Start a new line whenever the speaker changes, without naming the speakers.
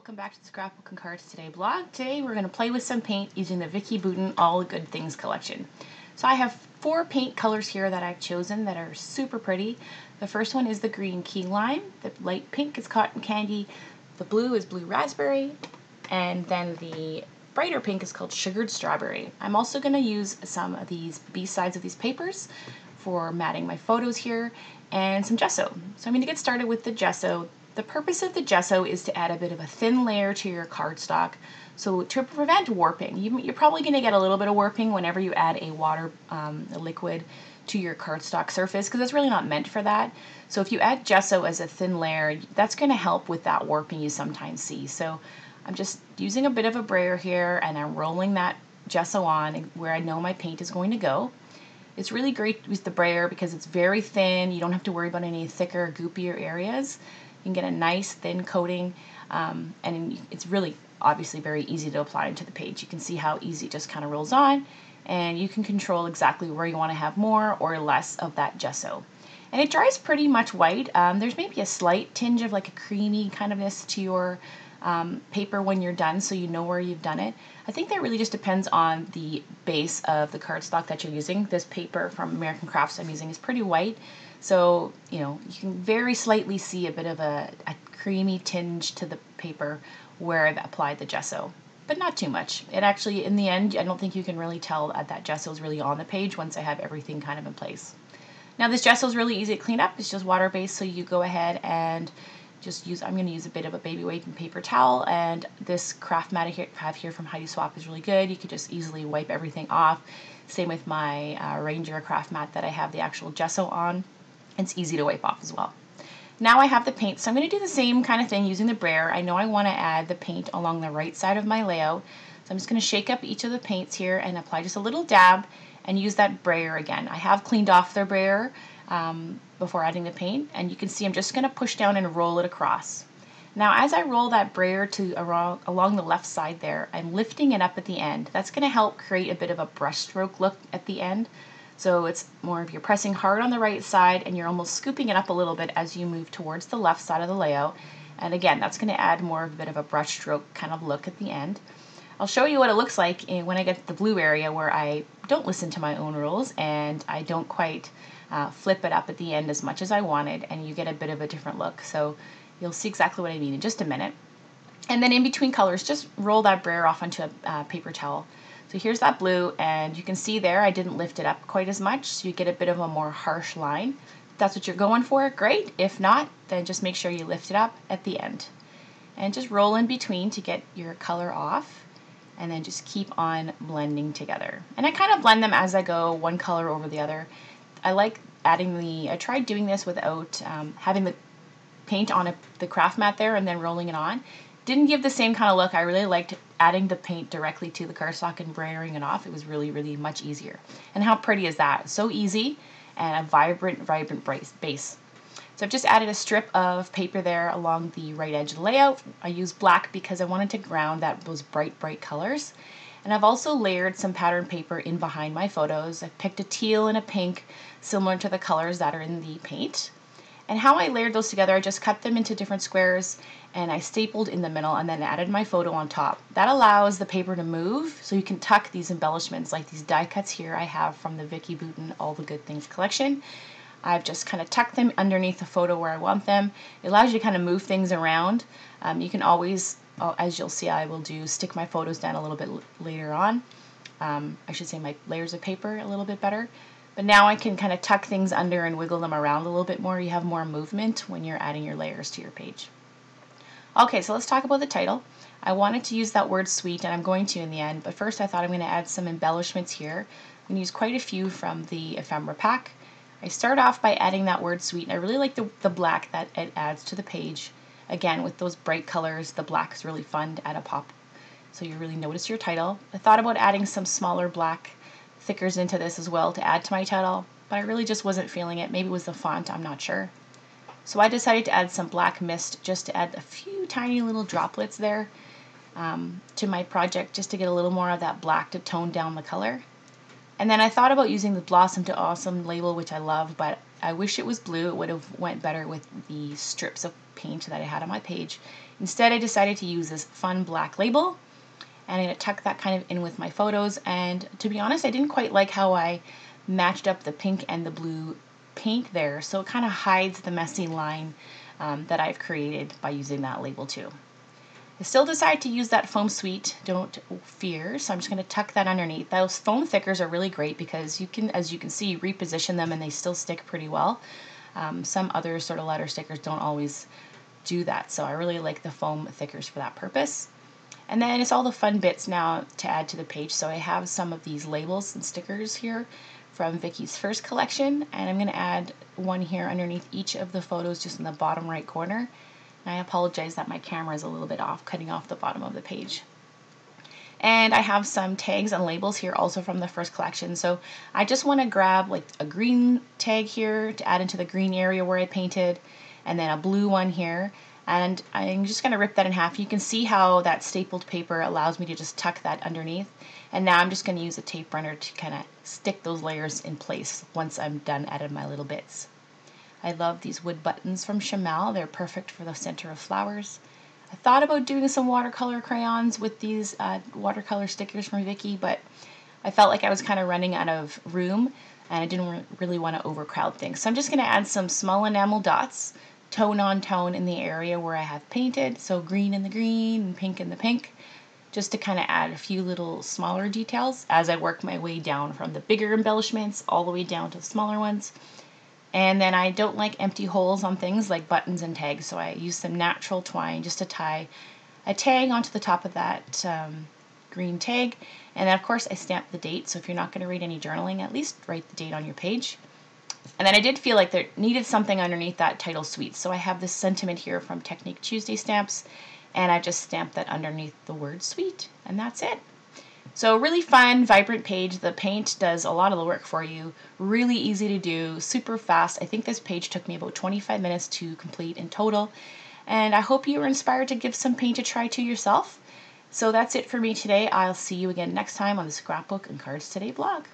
welcome back to the Scrapbook and Cards Today blog. Today we're going to play with some paint using the Vicki Boutin All the Good Things collection. So I have 4 paint colors here that I've chosen that are super pretty. The first one is the green key lime, the light pink is cotton candy, the blue is blue raspberry, and then the brighter pink is called sugared strawberry. I'm also going to use some of these B-sides of these papers for matting my photos here and some gesso. So I'm going to get started with the gesso. The purpose of the gesso is to add a bit of a thin layer to your cardstock, so to prevent warping. You're probably going to get a little bit of warping whenever you add a liquid to your cardstock surface, because it's really not meant for that. So if you add gesso as a thin layer, that's going to help with that warping you sometimes see. So I'm just using a bit of a brayer here, and I'm rolling that gesso on where I know my paint is going to go. It's really great with the brayer because it's very thin. You don't have to worry about any thicker, goopier areas. You can get a nice thin coating, and it's really obviously very easy to apply into the page. You can see how easy it just kind of rolls on, and you can control exactly where you want to have more or less of that gesso. And it dries pretty much white. There's maybe a slight tinge of like a creamy kind ofness to your paper when you're done, so you know where you've done it. I think that really just depends on the base of the cardstock that you're using. This paper from American Crafts I'm using is pretty white, so you can very slightly see a bit of a creamy tinge to the paper where I've applied the gesso, but not too much. It actually, in the end, I don't think you can really tell that gesso is really on the page once I have everything kind of in place. Now this gesso is really easy to clean up. It's just water-based, so you go ahead and I'm going to use a bit of a baby wipe and paper towel, and this craft mat I have here from Heidi Swap is really good. You could just easily wipe everything off. Same with my Ranger craft mat that I have the actual gesso on. It's easy to wipe off as well. Now I have the paint, so I'm going to do the same kind of thing using the brayer. I know I want to add the paint along the right side of my layout, so I'm just going to shake up each of the paints here and apply just a little dab and use that brayer again. I have cleaned off the brayer before adding the paint, and you can see I'm just going to push down and roll it across. Now as I roll that brayer along the left side there, I'm lifting it up at the end. That's going to help create a bit of a brush stroke look at the end. So it's more of you're pressing hard on the right side and you're almost scooping it up a little bit as you move towards the left side of the layout. And again, that's going to add more of a bit of a brush stroke kind of look at the end. I'll show you what it looks like when I get to the blue area where I don't listen to my own rules and I don't quite flip it up at the end as much as I wanted, and you get a bit of a different look. So you'll see exactly what I mean in just a minute. And then in between colors, just roll that brayer off onto a paper towel. So here's that blue, and you can see there I didn't lift it up quite as much, so you get a bit of a more harsh line. If that's what you're going for, great. If not, then just make sure you lift it up at the end. And just roll in between to get your color off, and then just keep on blending together. And I kind of blend them as I go, one color over the other. I like adding I tried doing this without having the paint on the craft mat there and then rolling it on. Didn't give the same kind of look. I really liked adding the paint directly to the cardstock and brayering it off. It was really, really much easier. And how pretty is that? So easy, and a vibrant base. So I've just added a strip of paper there along the right edge of the layout. I used black because I wanted to ground those bright colors. And I've also layered some pattern paper in behind my photos. I picked a teal and a pink, similar to the colors that are in the paint. And how I layered those together, I just cut them into different squares and I stapled in the middle and then added my photo on top. That allows the paper to move, so you can tuck these embellishments like these die cuts here I have from the Vicki Boutin All the Good Things collection. I've just kind of tucked them underneath the photo where I want them. It allows you to kind of move things around. You can always, as you'll see, I will stick my photos down a little bit later on. I should say my layers of paper a little bit better. But now I can kind of tuck things under and wiggle them around a little bit more. You have more movement when you're adding your layers to your page. Okay, so let's talk about the title. I wanted to use that word sweet, and I'm going to in the end, but first I thought I'm going to add some embellishments here. I'm going to use quite a few from the ephemera pack. I start off by adding that word sweet, and I really like the black that it adds to the page. Again, with those bright colors, the black is really fun to add a pop, so you really notice your title. I thought about adding some smaller black thickers into this as well to add to my title, but I really just wasn't feeling it. Maybe it was the font, I'm not sure. So I decided to add some black mist just to add a few tiny little droplets there to my project, just to get a little more of that black to tone down the color. And then I thought about using the Blossom to Awesome label, which I love, but I wish it was blue. It would have went better with the strips of paint that I had on my page. Instead, I decided to use this fun black label, and I'm going to tuck that kind of in with my photos. And to be honest, I didn't quite like how I matched up the pink and the blue paint there, so it kind of hides the messy line that I've created by using that label too. I still decide to use that foam suite, don't fear, so I'm just going to tuck that underneath. Those foam thickers are really great because you can, as you can see, reposition them and they still stick pretty well. Some other sort of letter stickers don't always do that, so I really like the foam thickers for that purpose. And then it's all the fun bits now to add to the page, so I have some of these labels and stickers here from Vicky's first collection, and I'm going to add one here underneath each of the photos just in the bottom right corner. And I apologize that my camera is a little bit off, cutting off the bottom of the page. And I have some tags and labels here also from the first collection. So I just want to grab like a green tag here to add into the green area where I painted, and then a blue one here. And I'm just going to rip that in half. You can see how that stapled paper allows me to just tuck that underneath. And now I'm just going to use a tape runner to kind of stick those layers in place once I'm done adding my little bits. I love these wood buttons from Chamel. They're perfect for the center of flowers. I thought about doing some watercolor crayons with these watercolor stickers from Vicky, but I felt like I was kind of running out of room and I didn't really want to overcrowd things. So I'm just going to add some small enamel dots, tone on tone in the area where I have painted. So green in the green and pink in the pink, just to kind of add a few little smaller details as I work my way down from the bigger embellishments all the way down to the smaller ones. And then I don't like empty holes on things like buttons and tags, so I use some natural twine just to tie a tag onto the top of that green tag. And then of course I stamp the date, so if you're not going to read any journaling, at least write the date on your page. And then I did feel like there needed something underneath that title suite, so I have this sentiment here from Technique Tuesday stamps, and I just stamped that underneath the word sweet, and that's it. So really fun, vibrant page. The paint does a lot of the work for you. Really easy to do, super fast. I think this page took me about 25 minutes to complete in total. And I hope you were inspired to give some paint a try to yourself. So that's it for me today. I'll see you again next time on the Scrapbook and Cards Today blog.